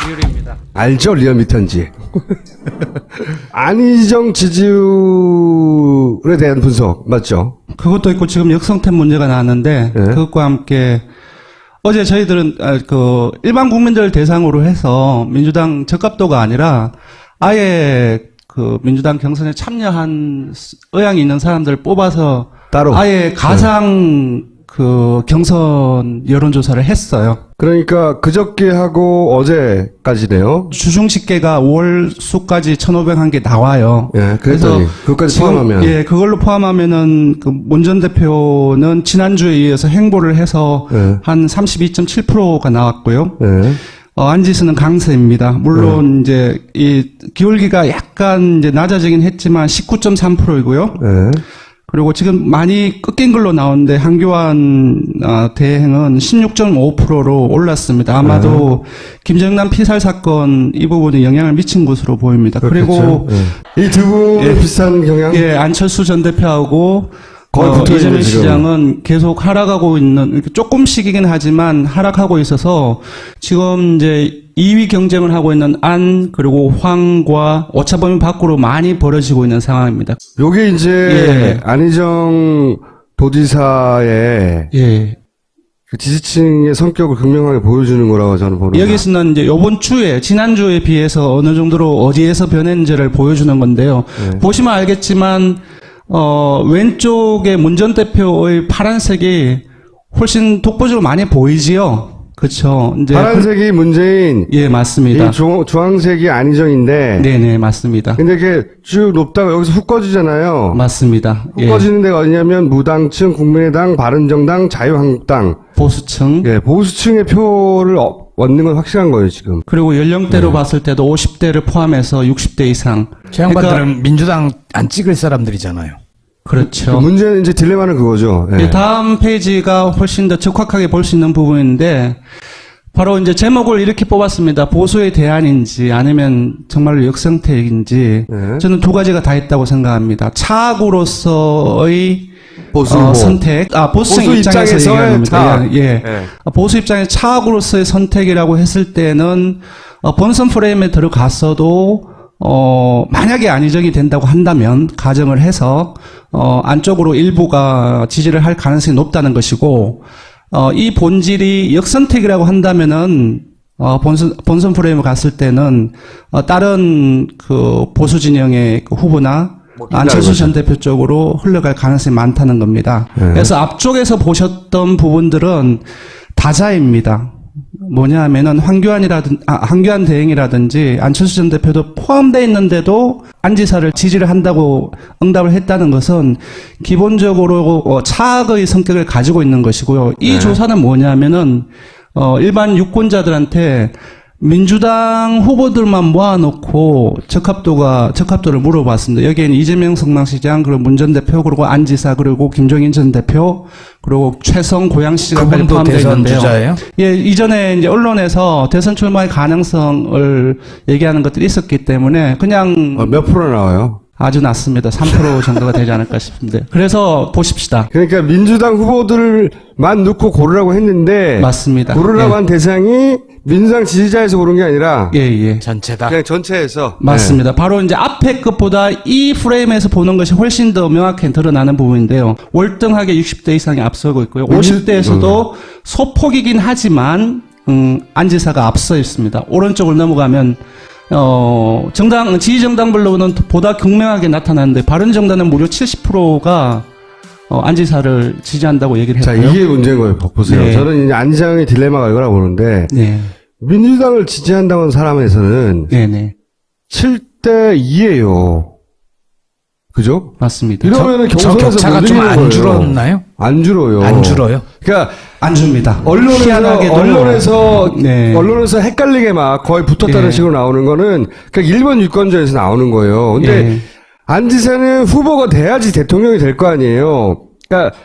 이유리입니다. 알죠, 리얼미터인지. 안희정 지지율에 대한 분석 맞죠? 그것도 있고 지금 역성템 문제가 나왔는데 네. 그것과 함께 어제 저희들은 일반 국민들 대상으로 해서 민주당 적합도가 아니라 아예 그 민주당 경선에 참여한 의향이 있는 사람들을 뽑아서 따로. 아예 가상 그 경선 여론조사를 했어요. 그러니까 그저께 하고 어제까지네요. 주중 집계가 5월 수까지 1,501개 나와요. 예, 그래서 그것까지 지금, 포함하면. 예, 그걸로 포함하면은 그 문 전 대표는 지난주에 이어서 행보를 해서 예. 한 32.7%가 나왔고요. 예. 안지수는 강세입니다. 물론 이제 이 기울기가 약간 이제 낮아지긴 했지만 19.3%이고요. 예. 그리고 지금 많이 꺾인 걸로 나오는데 한교안 대행은 16.5%로 올랐습니다. 아마도 김정남 피살 사건 이 부분이 영향을 미친 것으로 보입니다. 그리고 이 두 분의 비슷한 경향. 예, 안철수 전 대표하고 거의 붙어 있는 이재명 지금. 시장은 계속 하락하고 있는, 조금씩이긴 하지만 하락하고 있어서 지금 이제 2위 경쟁을 하고 있는 안 그리고 황과 오차범위 밖으로 많이 벌어지고 있는 상황입니다. 요게 이제 예. 안희정 도지사의 예. 그 지지층의 성격을 극명하게 보여주는 거라고 저는 보는 여기서는 이제 요번 주에, 지난주에 비해서 어느 정도로 어디에서 변했는지를 보여주는 건데요. 네. 보시면 알겠지만, 왼쪽에 문 전 대표의 파란색이 훨씬 독보적으로 많이 보이지요? 그쵸. 이제. 파란색이 문재인, 예, 맞습니다. 이 주황색이 안희정인데, 네네, 맞습니다. 근데 이렇게 쭉 높다가 여기서 훅 꺼지잖아요. 맞습니다. 훅 예. 꺼지는 데가 어디냐면 무당층, 국민의당, 바른정당, 자유한국당, 보수층. 예, 보수층의 표를 얻는 건 확실한 거예요, 지금. 그리고 연령대로 봤을 때도 50대를 포함해서 60대 이상. 저 양반들은 민주당 안 찍을 사람들이잖아요. 그렇죠. 문제는 이제 딜레마는 그거죠. 예. 이 다음 페이지가 훨씬 더 적확하게 볼 수 있는 부분인데, 바로 이제 제목을 이렇게 뽑았습니다. 보수의 대안인지 아니면 정말로 역성택인지. 네. 저는 두 가지가 다 있다고 생각합니다. 차악으로서의 보수 후보. 선택. 보수층 보수 입장에서 입장에서의 얘기하는 겁니다. 차악. 예. 예. 보수 입장에서 차악으로서의 선택이라고 했을 때는 본선 프레임에 들어갔어도 만약에 안희정이 된다고 한다면 가정을 해서 안쪽으로 일부가 지지를 할 가능성이 높다는 것이고, 이 본질이 역선택이라고 한다면은 본선 프레임에 갔을 때는 다른 그 보수 진영의 그 후보나 안철수 전 대표 쪽으로 흘러갈 가능성이 많다는 겁니다. 네. 그래서 앞쪽에서 보셨던 부분들은 다자입니다. 뭐냐 하면은 황교안 대행이라든지 안철수 전 대표도 포함되어 있는데도 안 지사를 지지를 한다고 응답을 했다는 것은 기본적으로 차악의 성격을 가지고 있는 것이고요. 이 조사는 뭐냐 하면은 일반 유권자들한테 민주당 후보들만 모아놓고 적합도를 물어봤습니다. 여기에는 이재명 성남시장, 그리고 문 전 대표, 그리고 안 지사, 그리고 김종인 전 대표, 그리고 최성 고양시장까지 그분도 포함되어 대선 있는데요. 주자예요? 예, 이전에 이제 언론에서 대선 출마의 가능성을 얘기하는 것들이 있었기 때문에 그냥 몇 프로 나와요? 아주 낮습니다. 3% 정도가 되지 않을까 싶은데. 그래서 보십시다. 그러니까 민주당 후보들만 넣고 고르라고 했는데 맞습니다. 고르라고 예. 한 대상이 민주당 지지자에서 고른 게 아니라 예, 예. 전체다. 그냥 전체에서 맞습니다. 바로 이제 앞에 것보다 이 프레임에서 보는 것이 훨씬 더 명확히 드러나는 부분인데요. 월등하게 60대 이상이 앞서고 있고요. 50대에서도 소폭이긴 하지만 안 지사가 앞서 있습니다. 오른쪽을 넘어가면 지지 정당별로는 보다 극명하게 나타나는데 바른정당은 무려 70%가 안 지사를 지지한다고 얘기를 자, 했고요. 이게 문제인 거예요. 보세요. 네. 저는 이제 안희정의 딜레마가 이거라고 보는데 네, 민주당을 지지한다는 사람에서는 네, 네, 7대 2예요. 그죠? 맞습니다. 이러면은 저 경선에서 격차가 못 좀 이기는 안 거예요. 줄었나요? 안 줄어요. 안 줄어요? 그러니까 안 줍니다. 언론에서 네. 언론에서 헷갈리게 막 거의 붙었다는 예. 식으로 나오는 거는 그러니까 일본 유권자에서 나오는 거예요. 근데 예. 안 지사는 후보가 돼야지 대통령이 될 거 아니에요. 그러니까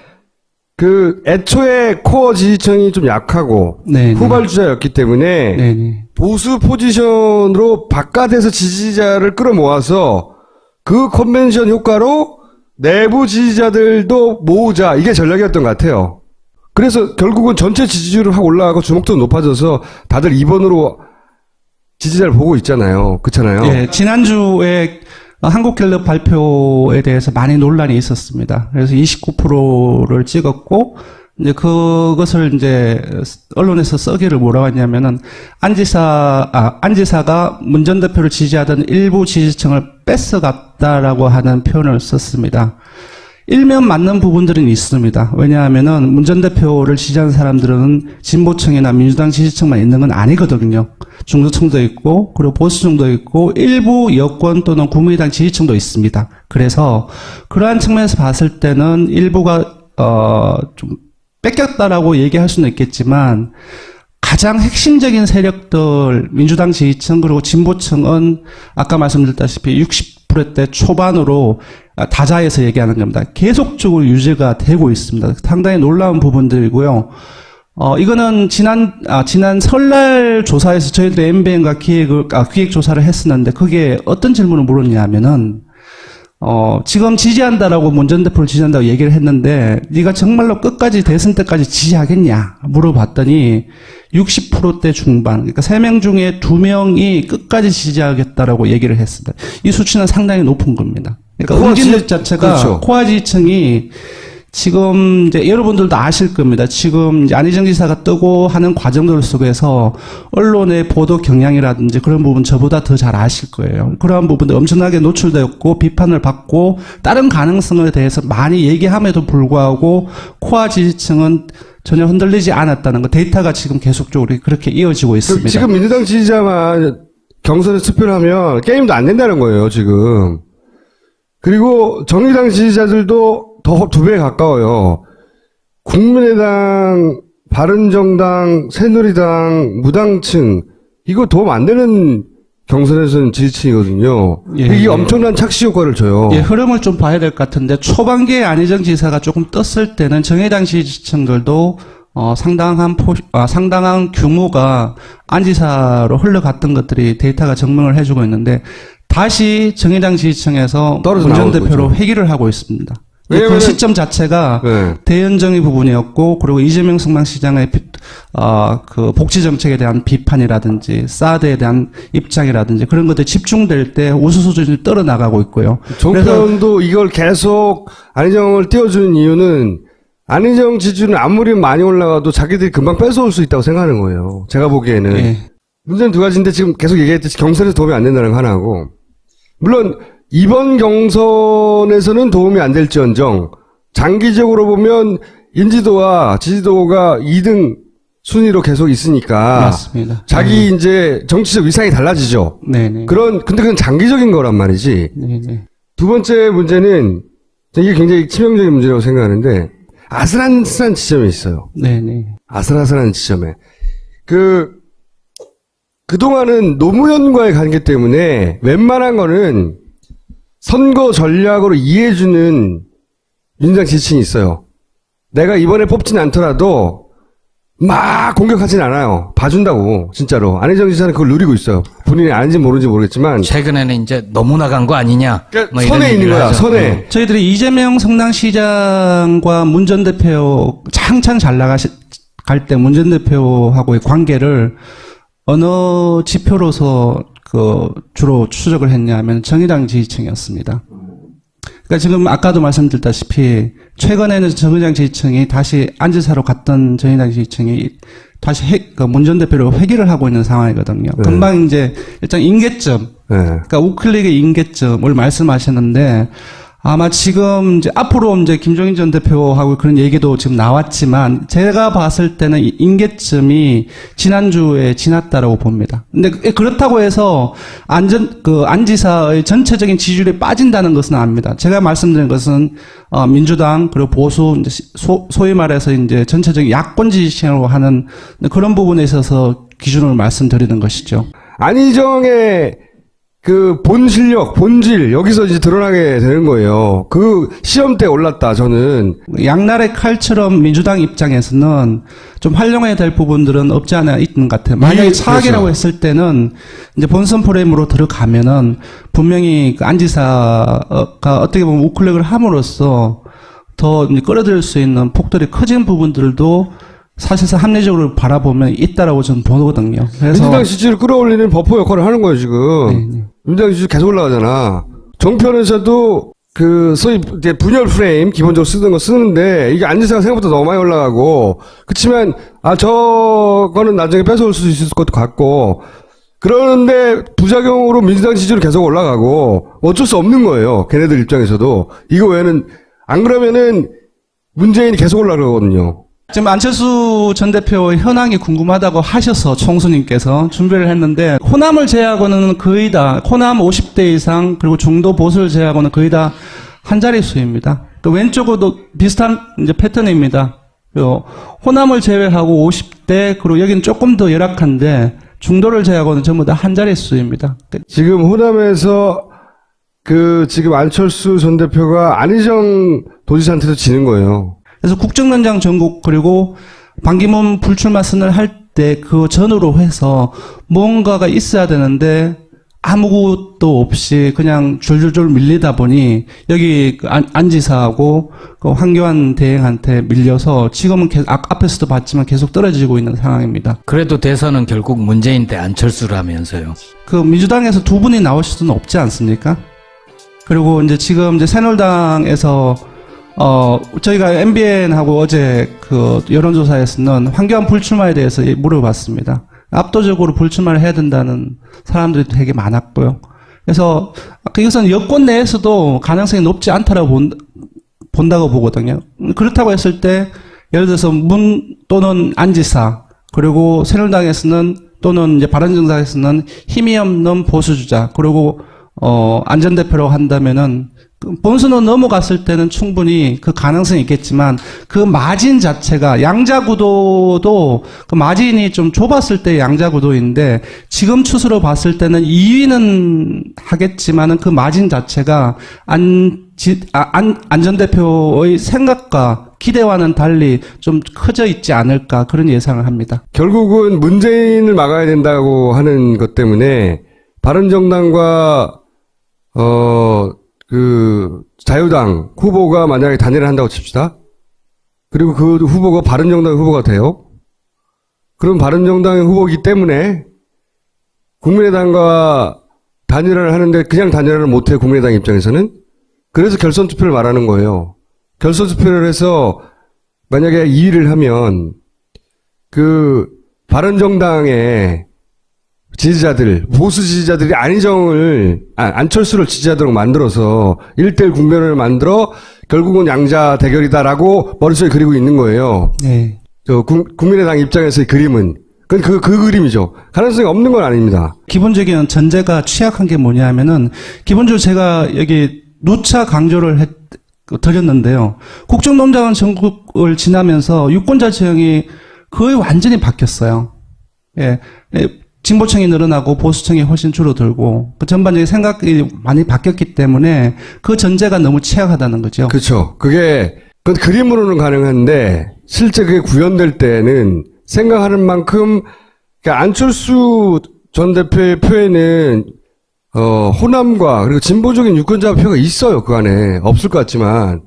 그 애초에 코어 지지층이 좀 약하고 네, 후발주자였기 때문에 네, 네. 보수 포지션으로 바깥에서 지지자를 끌어모아서 그 컨벤션 효과로 내부 지지자들도 모으자, 이게 전략이었던 것 같아요. 그래서 결국은 전체 지지율을 확 올라가고 주목도 높아져서 다들 2번으로 지지자를 보고 있잖아요. 그렇잖아요. 예, 지난주에 한국갤럽 발표에 대해서 많이 논란이 있었습니다. 그래서 29%를 찍었고, 이제 그것을 이제 언론에서 써기를 뭐라고 했냐면은 안지사가 문 전 대표를 지지하던 일부 지지층을 뺏어갔다라고 하는 표현을 썼습니다. 일면 맞는 부분들은 있습니다. 왜냐하면은 문 전 대표를 지지하는 사람들은 진보층이나 민주당 지지층만 있는 건 아니거든요. 중도층도 있고, 그리고 보수층도 있고, 일부 여권 또는 국민의당 지지층도 있습니다. 그래서 그러한 측면에서 봤을 때는 일부가 좀 뺏겼다라고 얘기할 수는 있겠지만 가장 핵심적인 세력들, 민주당 지지층 그리고 진보층은 아까 말씀드렸다시피 60%대 초반으로 다자에서 얘기하는 겁니다. 계속적으로 유지가 되고 있습니다. 상당히 놀라운 부분들이고요. 이거는 지난 설날 조사에서 저희도 MBN과 기획 조사를 했었는데 그게 어떤 질문을 물었냐면은 지금 지지한다라고 문 전 대표를 지지한다고 얘기를 했는데 네가 정말로 끝까지 대선 때까지 지지하겠냐 물어봤더니 60%대 중반, 그러니까 3명 중에 2명이 끝까지 지지하겠다라고 얘기를 했습니다. 이 수치는 상당히 높은 겁니다. 그러니까 응집력 자체가 그렇죠. 코아 지지층이 지금 이제 여러분들도 아실 겁니다. 지금 이제 안희정 지사가 뜨고 하는 과정들 속에서 언론의 보도 경향이라든지 그런 부분 저보다 더 잘 아실 거예요. 그러한 부분들 엄청나게 노출되었고 비판을 받고 다른 가능성에 대해서 많이 얘기함에도 불구하고 코아 지지층은 전혀 흔들리지 않았다는 거 데이터가 지금 계속적으로 그렇게 이어지고 있습니다. 지금 민주당 지지자만 경선에 투표를 하면 게임도 안 된다는 거예요, 지금. 그리고 정의당 지지자들도 더 2배 가까워요. 국민의당, 바른정당, 새누리당, 무당층, 이거 도움 안 되는 경선에서는 지지층이거든요. 예, 이게 예. 엄청난 착시 효과를 줘요. 예, 흐름을 좀 봐야 될 것 같은데 초반기에 안희정 지사가 조금 떴을 때는 정의당 지지층들도 상당한 규모가 안 지사로 흘러갔던 것들이 데이터가 증명을 해주고 있는데 다시 정의당 지지층에서 떨어져 문 전 나오고 대표로 있죠. 회귀를 하고 있습니다. 그 왜냐면은- 시점 자체가 네. 대연정의 부분이었고 그리고 이재명 성남시장의 그 복지 정책에 대한 비판이라든지 사드에 대한 입장이라든지 그런 것들이 집중될 때 우수 수준이 떨어나가고 있고요. 그래서 종편도 이걸 계속 안희정을 띄워주는 이유는 안희정 지지율은 아무리 많이 올라가도 자기들이 금방 뺏어올 수 있다고 생각하는 거예요. 제가 보기에는. 예. 문제는 2가지인데 지금 계속 얘기했듯이 경선에서 도움이 안 된다는 거 하나고, 물론 이번 경선에서는 도움이 안 될지언정 장기적으로 보면 인지도와 지지도가 2등 순위로 계속 있으니까 맞습니다. 자기 이제 정치적 위상이 달라지죠. 네네. 근데 그건 장기적인 거란 말이지. 네네. 두 번째 문제는 이게 굉장히 치명적인 문제라고 생각하는데 아슬아슬한 지점에 있어요. 네네. 아슬아슬한 지점에. 그동안은 노무현과의 관계 때문에 웬만한 거는 선거 전략으로 이해해주는 민주당 지지층이 있어요. 내가 이번에 뽑진 않더라도 막 공격하진 않아요. 봐준다고, 진짜로. 안희정 지사는 그걸 누리고 있어요. 본인이 아는지 모르는지 모르겠지만. 최근에는 이제 너무 나간 거 아니냐. 그러니까 뭐 이런 선에 있는 얘기를 거야, 하죠. 선에. 저희들이 이재명 성남시장과 문 전 대표 한창 잘 나갈 때 문 전 대표하고의 관계를 어느 지표로서 주로 추적을 했냐면 정의당 지지층이었습니다. 그러니까 지금 아까도 말씀드렸다시피 최근에는 정의당 지지층이 다시 안지사로 갔던 정의당 지지층이 다시 문 전 대표로 회귀를 하고 있는 상황이거든요. 네. 금방 이제 일단 임계점, 네. 그러니까 우클릭의 임계점을 말씀하셨는데 아마 지금 이제 앞으로 이제 김종인 전 대표하고 그런 얘기도 지금 나왔지만 제가 봤을 때는 이 임계점이 지난주에 지났다라고 봅니다. 근데 그렇다고 해서 안지사의 전체적인 지지율이 빠진다는 것은 아닙니다. 제가 말씀드린 것은 민주당 그리고 보수 이제 소위 말해서 이제 전체적인 야권 지지층으로 하는 그런 부분에 있어서 기준을 말씀드리는 것이죠. 안희정의 본 실력, 본질, 여기서 이제 드러나게 되는 거예요. 시험 때 올랐다, 저는. 양날의 칼처럼 민주당 입장에서는 좀 활용해야 될 부분들은 없지 않아 있는 것 같아요. 만약에 차악이라고 그렇죠. 했을 때는 이제 본선 프레임으로 들어가면은 분명히 안지사가 어떻게 보면 우클릭을 함으로써 더 이제 끌어들일 수 있는 폭들이 커진 부분들도 사실상 합리적으로 바라보면 있다라고 저는 보거든요. 그래서 민주당 지지를 끌어올리는 버퍼 역할을 하는 거예요, 지금. 민주당 지지 계속 올라가잖아. 정편에서도 소위 이제 분열 프레임 기본적으로 쓰던 거 쓰는데 이게 안지사가 생각보다 너무 많이 올라가고 그렇지만 저거는 나중에 뺏어올 수도 있을 것도 같고 그러는데 부작용으로 민주당 지지율이 계속 올라가고 어쩔 수 없는 거예요. 걔네들 입장에서도. 이거 외에는 안 그러면은 문재인이 계속 올라가거든요. 지금 안철수 전 대표 현황이 궁금하다고 하셔서 총수님께서 준비를 했는데 호남을 제외하고는 거의 다 호남 50대 이상 그리고 중도 보수를 제외하고는 거의 다 한 자릿수입니다. 또 왼쪽으로도 비슷한 이제 패턴입니다. 호남을 제외하고 50대 그리고 여기는 조금 더 열악한데 중도를 제외하고는 전부 다 한 자릿수입니다. 지금 호남에서 지금 안철수 전 대표가 안희정 도지사한테도 지는 거예요. 그래서 국정원장 전국 그리고 반기문 불출마 선언을 할 때 그 전후로 해서 뭔가가 있어야 되는데 아무것도 없이 그냥 줄줄줄 밀리다 보니 여기 안 지사하고 황교안 대행한테 밀려서 지금은 앞에서도 봤지만 계속 떨어지고 있는 상황입니다. 그래도 대선은 결국 문재인 대 안철수라면서요. 민주당에서 두 분이 나오실 수는 없지 않습니까? 그리고 이제 지금 이제 새누리당에서 저희가 MBN하고 어제 여론조사에서는 황교안 불출마에 대해서 물어봤습니다. 압도적으로 불출마를 해야 된다는 사람들이 되게 많았고요. 그래서 이것은 여권 내에서도 가능성이 높지 않다라고 본다고 보거든요. 그렇다고 했을 때 예를 들어서 문 또는 안지사 그리고 새누리당에서는 또는 이제 바른정당에서는 힘이 없는 보수주자 그리고 안전대표라고 한다면은 본선으로 넘어갔을 때는 충분히 그 가능성이 있겠지만 그 마진 자체가 양자구도도 그 마진이 좀 좁았을 때 양자구도인데 지금 추세로 봤을 때는 2위는 하겠지만은 그 마진 자체가 안 전 대표의 생각과 기대와는 달리 좀 커져 있지 않을까 그런 예상을 합니다. 결국은 문재인을 막아야 된다고 하는 것 때문에 바른정당과 자유당 후보가 만약에 단일을 한다고 칩시다. 그리고 그 후보가 바른정당 후보가 돼요. 그럼 바른정당의 후보이기 때문에 국민의당과 단일화를 하는데 그냥 단일화를 못해요. 국민의당 입장에서는. 그래서 결선 투표를 말하는 거예요. 결선 투표를 해서 만약에 2위를 하면 바른정당의 지지자들, 보수 지지자들이 안철수를 지지하도록 만들어서 1대1 국면을 만들어 결국은 양자 대결이다라고 머릿속에 그리고 있는 거예요. 네. 국민의당 입장에서의 그림은. 그 그림이죠. 가능성이 없는 건 아닙니다. 기본적인 전제가 취약한 게 뭐냐면은 기본적으로 제가 여기 누차 강조를 드렸는데요. 국정농장은 전국을 지나면서 유권자 지형이 거의 완전히 바뀌었어요. 예. 진보층이 늘어나고 보수층이 훨씬 줄어들고 그 전반적인 생각이 많이 바뀌었기 때문에 그 전제가 너무 취약하다는 거죠. 그렇죠. 그건 그림으로는 가능한데 실제 그게 구현될 때는 생각하는 만큼 그러니까 안철수 전 대표의 표에는 호남과 그리고 진보적인 유권자 표가 있어요. 그 안에 없을 것 같지만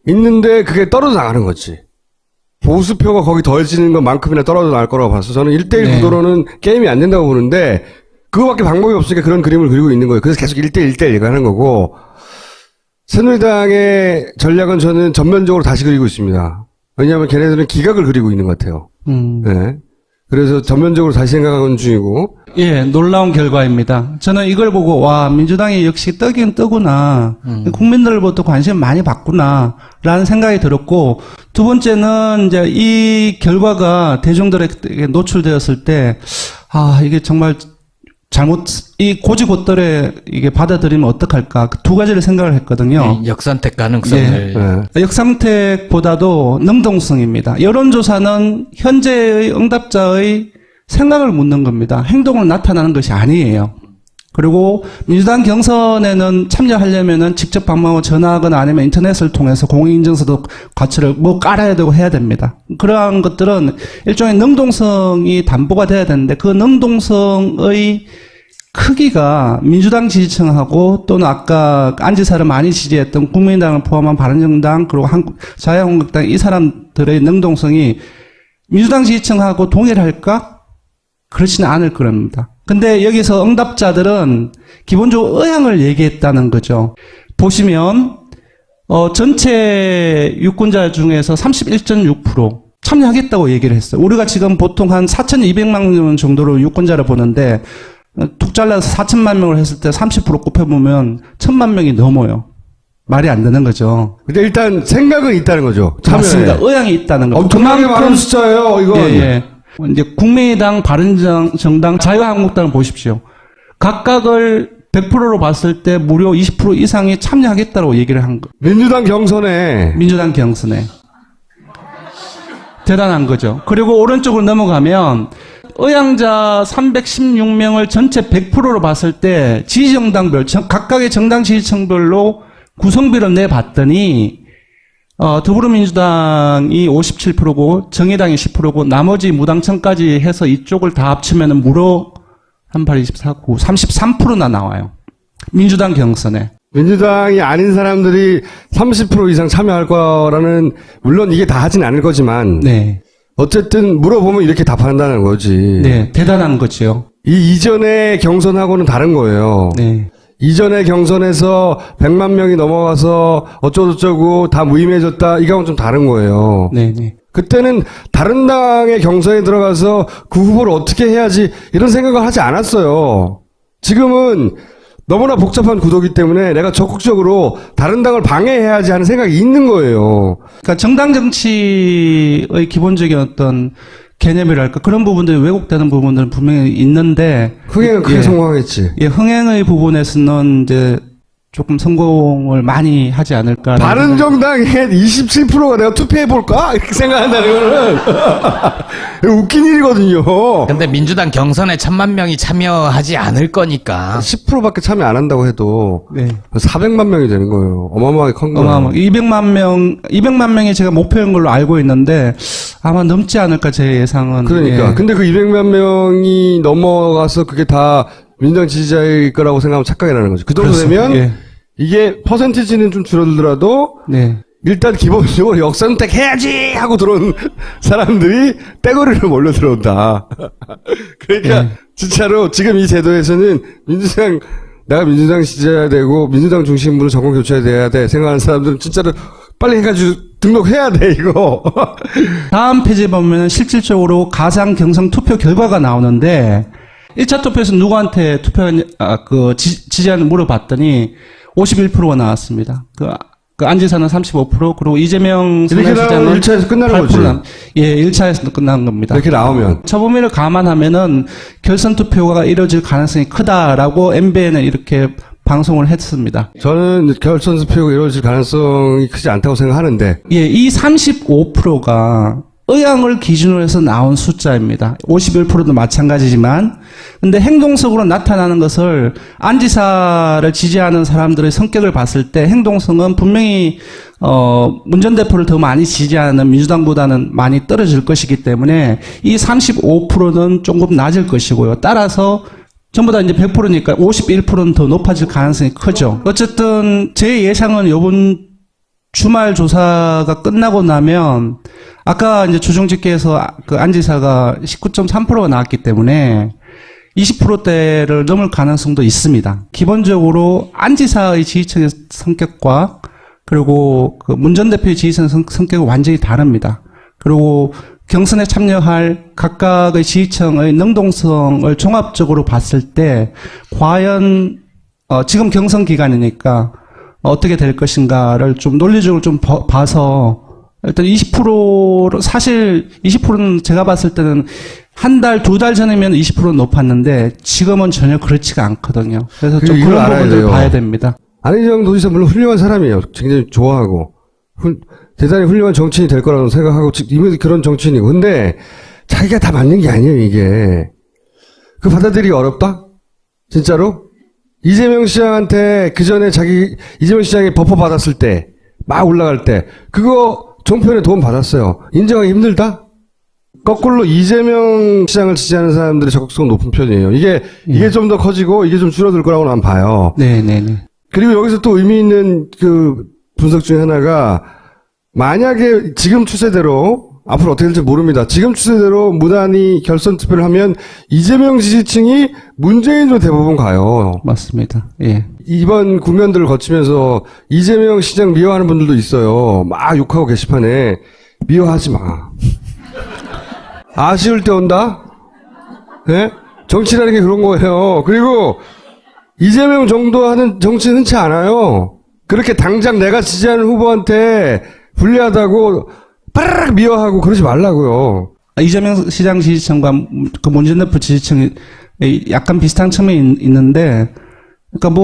있는데 그게 떨어져 나가는 거지. 보수표가 거기 더해지는 것만큼이나 떨어져 나갈 거라고 봐서 저는 1대1 구도로는 게임이 안 된다고 보는데 그거밖에 방법이 없으니까 그런 그림을 그리고 있는 거예요. 그래서 계속 1대1 하는 거고 새누리당의 전략은 저는 전면적으로 다시 그리고 있습니다. 왜냐하면 걔네들은 기각을 그리고 있는 것 같아요. 네. 그래서 전면적으로 다시 생각하는 중이고. 예, 놀라운 결과입니다. 저는 이걸 보고 와 민주당이 역시 뜨긴 뜨구나. 국민들로부터 관심 많이 받구나 라는 생각이 들었고 두 번째는 이제 이 결과가 대중들에게 노출되었을 때 이게 정말 이 고지고대로 이게 받아들이면 어떡할까 두 가지를 생각을 했거든요. 역선택 가능성을. 역선택보다도 능동성입니다. 여론조사는 현재의 응답자의 생각을 묻는 겁니다. 행동으로 나타나는 것이 아니에요. 그리고 민주당 경선에는 참여하려면은 직접 방문하고 전화하거나 아니면 인터넷을 통해서 공인인증서도 과치를 깔아야 되고 해야 됩니다. 그러한 것들은 일종의 능동성이 담보가 돼야 되는데 그 능동성의 크기가 민주당 지지층하고 또는 아까 안지사를 많이 지지했던 국민당을 포함한 바른정당 그리고 자유한국당 이 사람들의 능동성이 민주당 지지층하고 동일할까? 그렇지는 않을 겁니다. 근데 여기서 응답자들은 기본적으로 의향을 얘기했다는 거죠. 보시면 전체 유권자 중에서 31.6% 참여하겠다고 얘기를 했어요. 우리가 지금 보통 한 4,200만 명 정도로 유권자를 보는데 툭 잘라서 4천만 명을 했을 때 30% 곱해보면 1,000만 명이 넘어요. 말이 안 되는 거죠. 근데 일단 생각은 있다는 거죠. 참여에. 맞습니다. 의향이 있다는 거죠. 엄청나게 많은 숫자예요, 이거. 예. 이제 국민의당, 바른정당, 자유한국당을 보십시오. 각각을 100%로 봤을 때 무려 20% 이상이 참여하겠다고 얘기를 한 거. 민주당 경선에 민주당 경선에. 대단한 거죠. 그리고 오른쪽으로 넘어가면 의향자 316명을 전체 100%로 봤을 때 지지정당별, 각각의 정당 지지층별로 구성비를 내봤더니 더불어민주당이 57%고 정의당이 10%고 나머지 무당층까지 해서 이쪽을 다 합치면 무려 38, 24, 9, 33%나 나와요. 민주당 경선에. 민주당이 아닌 사람들이 30% 이상 참여할 거라는, 물론 이게 다 하진 않을 거지만 네. 어쨌든 물어보면 이렇게 답한다는 거지. 네. 대단한 거죠. 이 이전의 경선하고는 다른 거예요. 네. 이전의 경선에서 100만 명이 넘어가서 어쩌고저쩌고 다 무의미해졌다. 이거하고는 좀 다른 거예요. 네. 네. 그때는 다른 당의 경선에 들어가서 그 후보를 어떻게 해야지 이런 생각을 하지 않았어요. 지금은 너무나 복잡한 구도이기 때문에 내가 적극적으로 다른 당을 방해해야지 하는 생각이 있는 거예요. 그러니까 정당 정치의 기본적인 어떤 개념이랄까 그런 부분들이 왜곡되는 부분들은 분명히 있는데 흥행은 크게 성공하겠지. 예, 흥행의 부분에서는 이제 조금 성공을 많이 하지 않을까. 바른정당의 27%가 내가 투표해볼까? 이렇게 생각한다는 거는 웃긴 일이거든요. 근데 민주당 경선에 1,000만 명이 참여하지 않을 거니까. 10%밖에 참여 안 한다고 해도 네. 400만 명이 되는 거예요. 어마어마하게 큰 거예요. 어마어마 200만 명이 제가 목표인 걸로 알고 있는데 아마 넘지 않을까 제 예상은. 그러니까. 예. 근데 그 200만 명이 넘어가서 그게 다 민주당 지지자일 거라고 생각하면 착각이라는 거죠. 그 정도 되면 예. 이게 퍼센티지는 좀 줄어들더라도 네. 일단 기본적으로 역선택 해야지 하고 들어온 사람들이 떼거리로 몰려 들어온다. 그러니까 진짜로 지금 이 제도에서는 내가 민주당 지지해야 되고 민주당 중심으로 정권 교체해야 돼 생각하는 사람들은 진짜로 빨리 해가지고 등록해야 돼 이거. 다음 페이지에 보면 실질적으로 가상 경선 투표 결과가 나오는데 1차 투표에서 누구한테 지지하는 물어봤더니 51%가 나왔습니다. 그 안지사는 35%, 그리고 이재명 이렇게 나오면 1차에서 끝나는 거지. 예, 1차에서 끝난 겁니다. 이렇게 나오면. 처범위를 감안하면은 결선 투표가 이뤄질 가능성이 크다라고 MBN은 이렇게 방송을 했습니다. 저는 결선 투표가 이루어질 가능성이 크지 않다고 생각하는데. 예, 이 35%가 의향을 기준으로 해서 나온 숫자입니다. 51%도 마찬가지지만, 근데 행동성으로 나타나는 것을 안지사를 지지하는 사람들의 성격을 봤을 때 행동성은 분명히 문 전 대표를 더 많이 지지하는 민주당보다는 많이 떨어질 것이기 때문에 이 35%는 조금 낮을 것이고요. 따라서 전부 다 이제 100%니까 51%는 더 높아질 가능성이 크죠. 어쨌든 제 예상은 이번 주말 조사가 끝나고 나면 아까 이제 주중집계에서 그 안지사가 19.3%가 나왔기 때문에 20%대를 넘을 가능성도 있습니다. 기본적으로 안지사의 지지층의 성격과 그리고 그 문 전 대표의 지지층 성격이 완전히 다릅니다. 그리고 경선에 참여할 각각의 지지층의 능동성을 종합적으로 봤을 때 과연 지금 경선 기간이니까 어떻게 될 것인가를 좀 논리적으로 좀 봐서 일단 20%로 사실 20%는 제가 봤을 때는 한 달, 두 달 전이면 20%는 높았는데 지금은 전혀 그렇지가 않거든요. 그래서 좀 이걸 그런 알아야 부분들을 돼요. 봐야 됩니다. 안희정 도지사 물론 훌륭한 사람이에요. 굉장히 좋아하고 대단히 훌륭한 정치인이 될 거라고 생각하고 이미 그런 정치인이고. 근데 자기가 다 맞는 게 아니에요, 이게. 그 받아들이기 어렵다? 진짜로? 이재명 시장한테 그 전에 이재명 시장이 버퍼 받았을 때, 막 올라갈 때, 그거 종편에 도움 받았어요. 인정하기 힘들다? 거꾸로 이재명 시장을 지지하는 사람들의 적극성 높은 편이에요. 이게 좀 더 커지고, 이게 좀 줄어들 거라고 난 봐요. 네네네. 그리고 여기서 또 의미 있는 그 분석 중에 하나가, 만약에 지금 추세대로 앞으로 어떻게 될지 모릅니다. 지금 추세대로 무단히 결선 투표를 하면 이재명 지지층이 문재인으로 대부분 가요. 맞습니다. 예. 이번 국면들을 거치면서 이재명 시장 미워하는 분들도 있어요. 막 욕하고 게시판에 미워하지 마. 아쉬울 때 온다? 네? 정치라는 게 그런 거예요. 그리고 이재명 정도 하는 정치는 흔치 않아요. 그렇게 당장 내가 지지하는 후보한테 불리하다고 빠르르 미워하고 그러지 말라고요. 이재명 시장 지지층과 그 문재인 대표 지지층이 약간 비슷한 측면이 있는데, 그러니까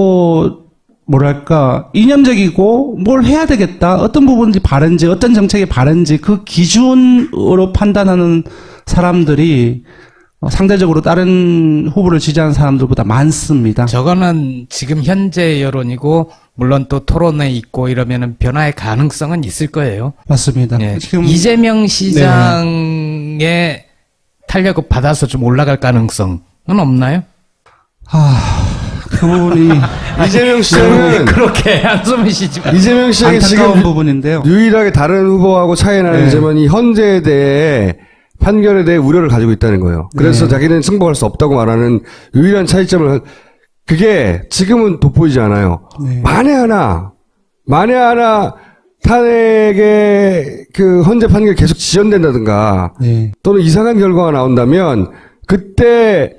뭐랄까, 이념적이고 뭘 해야 되겠다, 어떤 부분이 바른지, 어떤 정책이 바른지 그 기준으로 판단하는 사람들이 상대적으로 다른 후보를 지지하는 사람들보다 많습니다. 저거는 지금 현재 여론이고 물론 또 토론회 있고 이러면은 변화의 가능성은 있을 거예요. 맞습니다. 예. 지금 이재명 시장의 탄력을 받아서 좀 올라갈 가능성은 없나요? 그 부분이 이재명 시장은 그렇게 한숨을 쉬지 마. 이재명 시장이 안타까운 지금 부분인데요. 유일하게 다른 후보하고 차이 나는 네. 점은 이 헌재에 대해 판결에 대해 우려를 가지고 있다는 거예요. 그래서 네. 자기는 승복할 수 없다고 말하는 유일한 차이점을 그게 지금은 돋보이지 않아요. 네. 만에 하나 탄핵의 그 헌재 판결이 계속 지연된다든가 네. 또는 이상한 결과가 나온다면 그때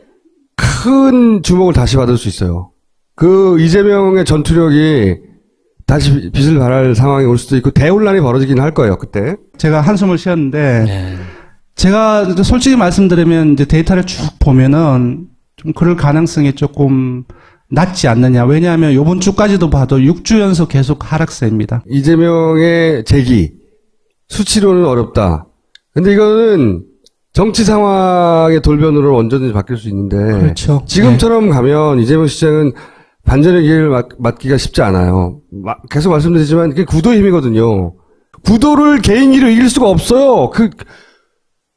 큰 주목을 다시 받을 수 있어요. 그 이재명의 전투력이 다시 빛을 발할 상황이 올 수도 있고 대혼란이 벌어지긴 할 거예요. 그때. 제가 한숨을 쉬었는데, 네. 제가 솔직히 말씀드리면 이제 데이터를 쭉 보면은 좀 그럴 가능성이 조금 낮지 않느냐. 왜냐하면 요번 주까지도 봐도 6주 연속 계속 하락세입니다. 이재명의 재기. 수치로는 어렵다. 근데 이거는 정치 상황의 돌변으로 언제든지 바뀔 수 있는데. 그렇죠. 지금처럼 가면 이재명 시장은 반전의 기회를 맞기가 쉽지 않아요. 계속 말씀드리지만 그게 구도의 힘이거든요. 구도를 개인기로 이길 수가 없어요.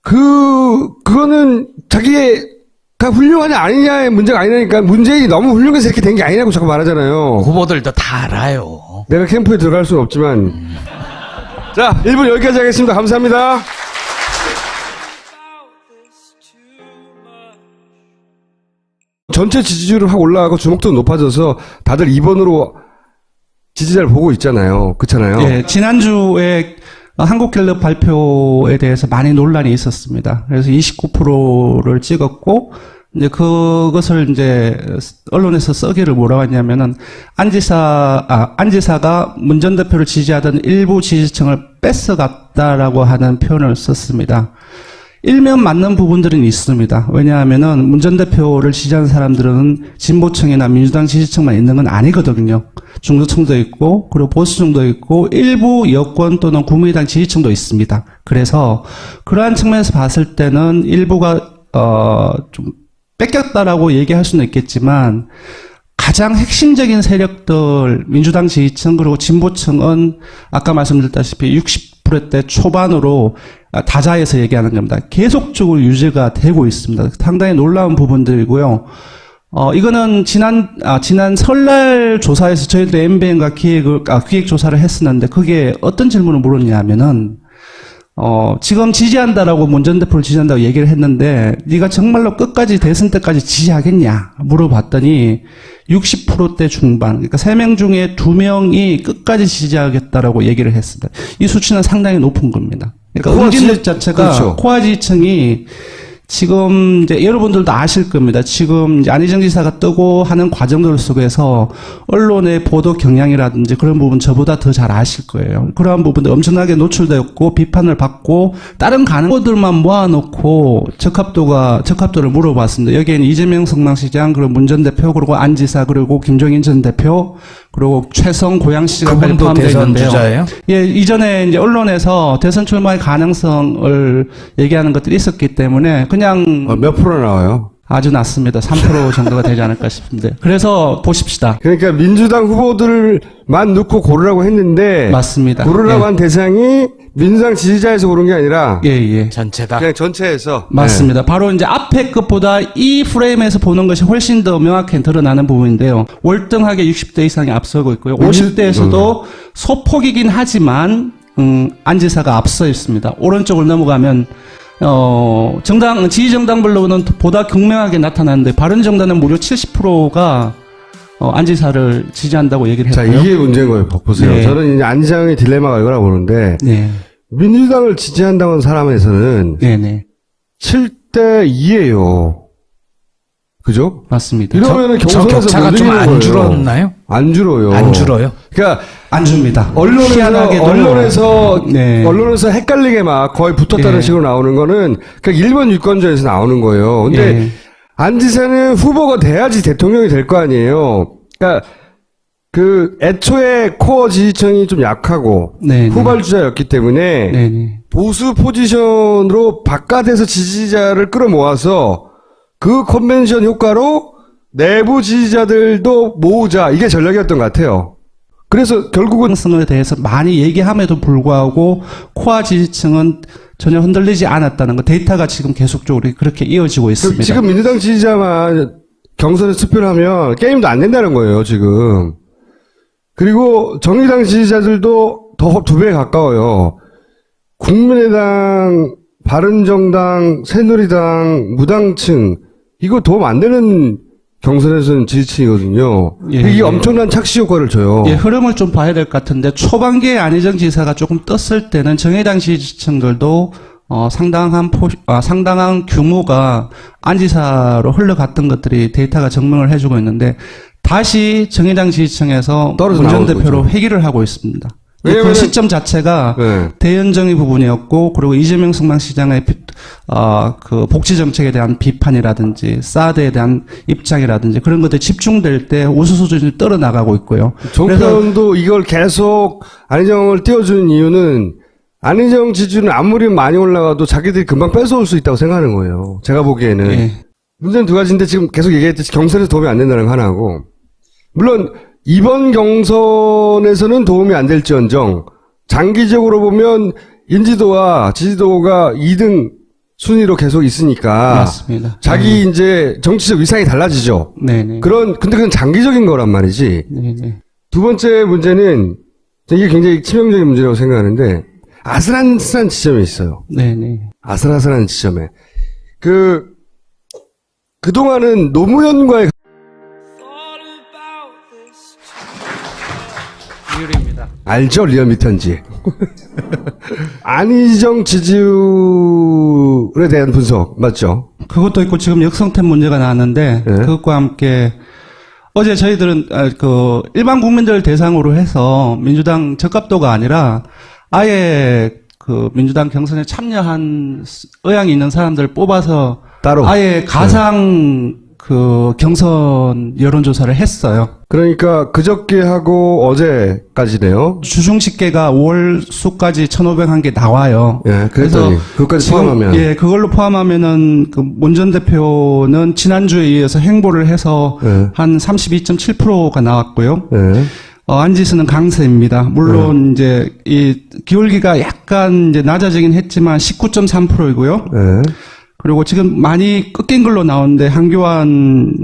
그거는 자기가 훌륭하냐 아니냐의 문제가 아니라니까 문재인이 너무 훌륭해서 이렇게 된 게 아니라고 자꾸 말하잖아요. 후보들도 다 알아요. 내가 캠프에 들어갈 수는 없지만. 자, 1분 여기까지 하겠습니다. 감사합니다. 전체 지지율은 확 올라가고 주목도는 높아져서 다들 2번으로 지지자를 보고 있잖아요. 그렇잖아요. 예, 지난주에 한국갤럽 발표에 대해서 많이 논란이 있었습니다. 그래서 29%를 찍었고, 이제 그것을 이제 언론에서 써기를 뭐라고 했냐면은 안지사가 문 전 대표를 지지하던 일부 지지층을 뺏어갔다라고 하는 표현을 썼습니다. 일면 맞는 부분들은 있습니다. 왜냐하면은 문 전 대표를 지지하는 사람들은 진보층이나 민주당 지지층만 있는 건 아니거든요. 중도층도 있고, 그리고 보수층도 있고, 일부 여권 또는 국민의당 지지층도 있습니다. 그래서 그러한 측면에서 봤을 때는 일부가 좀 뺏겼다라고 얘기할 수는 있겠지만, 가장 핵심적인 세력들, 민주당 지지층 그리고 진보층은 아까 말씀드렸다시피 60%대 초반으로 다자에서 얘기하는 겁니다. 계속적으로 유지가 되고 있습니다. 상당히 놀라운 부분들이고요. 이거는 지난 설날 조사에서 저희도 MBN과 기획 조사를 했었는데, 그게 어떤 질문을 물었냐면은, 지금 지지한다라고 문 전 대표를 지지한다고 얘기를 했는데, 네가 정말로 끝까지 대선 때까지 지지하겠냐 물어봤더니 60%대 중반, 그러니까 3명 중에 2명이 끝까지 지지하겠다라고 얘기를 했습니다. 이 수치는 상당히 높은 겁니다. 그러니까 응집력 자체가 그렇죠. 코아 지지층이 지금 이제 여러분들도 아실 겁니다. 지금 이제 안희정 지사가 뜨고 하는 과정들 속에서 언론의 보도 경향이라든지 그런 부분 저보다 더 잘 아실 거예요. 그러한 부분들 엄청나게 노출되었고 비판을 받고 다른 후보들만 모아놓고 적합도를 물어봤습니다. 여기에는 이재명 성남시장, 그리고 문 전 대표, 그리고 안 지사, 그리고 김종인 전 대표, 그리고 최성 고양시장까지 그분도 포함되어 대선 있는데요. 주자예요? 예, 이전에 이제 언론에서 대선 출마의 가능성을 얘기하는 것들이 있었기 때문에 그냥 몇 프로 나와요? 아주 낮습니다. 3% 정도가 되지 않을까 싶은데. 그래서 보십시다. 그러니까 민주당 후보들만 넣고 고르라고 했는데 맞습니다. 고르라고 예. 한 대상이 민주당 지지자에서 고른 게 아니라 예. 전체다. 그냥 전체에서 맞습니다. 바로 이제 앞에 것보다 이 프레임에서 보는 것이 훨씬 더 명확히 드러나는 부분인데요. 월등하게 60대 이상이 앞서고 있고요. 50대에서도 소폭이긴 하지만 안 지사가 앞서 있습니다. 오른쪽을 넘어가면 지지 정당별로는 보다 극명하게 나타나는데 바른정당은 무려 70%가 안 지사를 지지한다고 얘기를 자, 했고요. 이게 문제인 거예요. 보세요. 네. 저는 이제 안지장의 딜레마가 이거라고 보는데, 네, 민주당을 지지한다는 사람에서는 네, 네, 7대 2예요. 그죠? 맞습니다. 이러면은 저 경선에서 격차가 못 좀 이기는 안 거예요. 줄었나요? 안 줄어요. 안 줄어요? 그러니까 안 줍니다. 언론에서 네. 헷갈리게 막 거의 붙었다는 네. 식으로 나오는 거는 그냥 일본 유권자에서 나오는 거예요. 근데 예. 안 지사는 후보가 돼야지 대통령이 될 거 아니에요. 그러니까 애초에 코어 지지층이 좀 약하고 네, 후발주자였기 때문에 네, 네. 보수 포지션으로 바깥에서 지지자를 끌어모아서 그 컨벤션 효과로 내부 지지자들도 모으자, 이게 전략이었던 것 같아요. 그래서 결국은 가능성에 대해서 많이 얘기함에도 불구하고 코어 지지층은 전혀 흔들리지 않았다는 거, 데이터가 지금 계속적으로 그렇게 이어지고 있습니다. 지금 민주당 지지자만 경선에 투표를 하면 게임도 안 된다는 거예요, 지금. 그리고 정의당 지지자들도 더 2배 가까워요. 국민의당, 바른정당, 새누리당, 무당층, 이거 도움 안 되는 경선에서는 지지층이거든요. 예, 이게 예. 엄청난 착시 효과를 줘요. 예, 흐름을 좀 봐야 될 것 같은데 초반기에 안희정 지사가 조금 떴을 때는 정의당 지지층들도 상당한 규모가 안 지사로 흘러갔던 것들이 데이터가 증명을 해주고 있는데 다시 정의당 지지층에서 떨어져 문 전 나오고 대표로 있죠. 회귀를 하고 있습니다. 그 왜냐면은- 시점 자체가 네. 대연정의 부분이었고, 그리고 이재명 성남시장의 그 복지 정책에 대한 비판이라든지 사드에 대한 입장이라든지 그런 것들이 집중될 때 우수 수준이 떨어나가고 있고요. 그래서 정권도 이걸 계속 안희정을 띄워주는 이유는 안희정 지지율은 아무리 많이 올라가도 자기들이 금방 뺏어올 수 있다고 생각하는 거예요. 제가 보기에는. 예, 문제는 2가지인데 지금 계속 얘기했듯이 경선에서 도움이 안 된다는 거 하나고, 물론 이번 경선에서는 도움이 안 될지언정 장기적으로 보면 인지도와 지지도가 2등 순위로 계속 있으니까 맞습니다. 자기 이제 정치적 위상이 달라지죠. 네네. 근데 그건 장기적인 거란 말이지. 네네. 두 번째 문제는 이게 굉장히 치명적인 문제라고 생각하는데 아슬아슬한 지점에 있어요. 네네. 아슬아슬한 지점에. 그동안은 노무현과의 이율입니다. 알죠? 리얼미터인지. 안희정 지지율에 대한 분석, 맞죠? 그것도 있고 지금 역성템 문제가 나왔는데 네. 그것과 함께 어제 저희들은 일반 국민들 대상으로 해서 민주당 적합도가 아니라 아예 그 민주당 경선에 참여한 의향이 있는 사람들 뽑아서 따로. 아예 가상 그 경선 여론조사를 했어요. 그러니까 그저께 하고 어제까지네요. 주중 집계가 5월 수까지 1,501개 나와요. 예, 그랬더니 그것까지 포함하면. 예, 그걸로 포함하면은 그 문 전 대표는 지난주에 이어서 행보를 해서 예. 한 32.7%가 나왔고요. 예. 안지수는 강세입니다. 물론 이제 이 기울기가 약간 이제 낮아지긴 했지만 19.3%이고요. 예. 그리고 지금 많이 꺾인 걸로 나오는데 한교안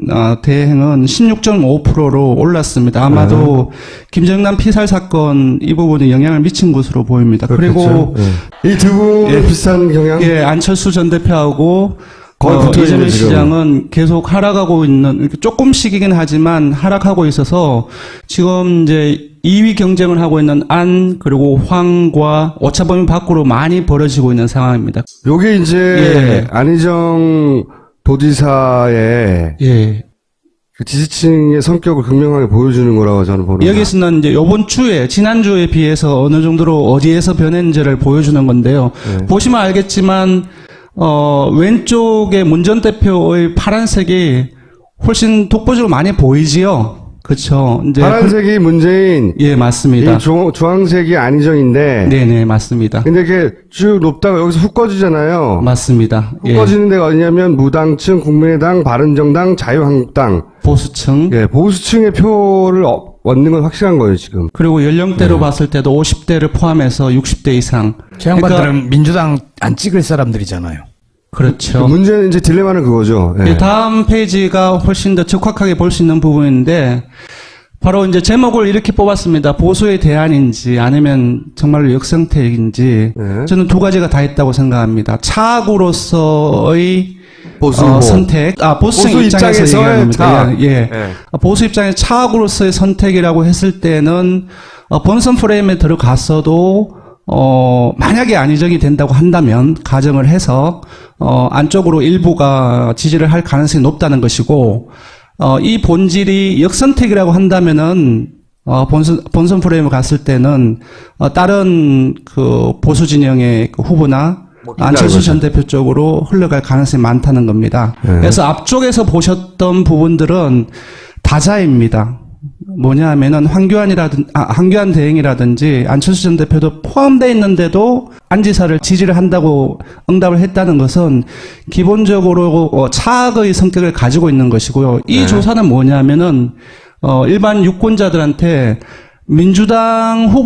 대행은 16.5%로 올랐습니다. 아마도 김정남 피살 사건 이 부분이 영향을 미친 것으로 보입니다. 그리고 이 두 분의 예. 비슷한 경향? 예, 안철수 전 대표하고 거의 붙어 있는 이재명 지금. 시장은 계속 하락하고 있는, 이렇게 조금씩이긴 하지만 하락하고 있어서 지금 이제 2위 경쟁을 하고 있는 안, 그리고 황과 오차범위 밖으로 많이 벌어지고 있는 상황입니다. 요게 이제 예. 안희정 도지사의 예. 그 지지층의 성격을 극명하게 보여주는 거라고 저는 보는 거예요. 여기서는 이제 요번 주에, 지난주에 비해서 어느 정도로 어디에서 변했는지를 보여주는 건데요. 네. 보시면 알겠지만, 왼쪽에 문 전 대표의 파란색이 훨씬 독보적으로 많이 보이지요? 그쵸. 이제. 파란색이 문재인, 예, 맞습니다. 이 주황색이 안희정인데, 네네, 맞습니다. 근데 이게 쭉 높다가 여기서 훅 꺼지잖아요. 맞습니다. 훅 예. 꺼지는 데가 어디냐면 무당층, 국민의당, 바른정당, 자유한국당, 보수층. 예, 보수층의 표를 얻는 건 확실한 거예요, 지금. 그리고 연령대로 네. 봤을 때도 50대를 포함해서 60대 이상. 저 양반들은 민주당 안 찍을 사람들이잖아요. 그렇죠. 문제는 이제 딜레마는 그거죠. 예. 예, 다음 페이지가 훨씬 더 적확하게 볼 수 있는 부분인데, 바로 이제 제목을 이렇게 뽑았습니다. 보수의 대안인지 아니면 정말로 역선택인지 네. 저는 두 가지가 다 있다고 생각합니다. 차악으로서의 보수 후보. 선택, 보수적 보수 입장에서 입장에서의 얘기하는 겁니다. 차악. 예. 네. 보수 입장에서 차악으로서의 선택이라고 했을 때는 본선 프레임에 들어갔어도 만약에 안희정이 된다고 한다면 가정을 해서 안쪽으로 일부가 지지를 할 가능성이 높다는 것이고 이 본질이 역선택이라고 한다면은 본선 프레임에 갔을 때는 다른 그 보수 진영의 그 후보나 안철수 전 대표 쪽으로 흘러갈 가능성이 많다는 겁니다. 네. 그래서 앞쪽에서 보셨던 부분들은 다자입니다. 뭐냐 하면은 황교안 대행이라든지 안철수 전 대표도 포함되어 있는데도 안 지사를 지지를 한다고 응답을 했다는 것은 기본적으로 차악의 성격을 가지고 있는 것이고요. 이 네. 조사는 뭐냐 하면은 일반 유권자들한테 민주당 후보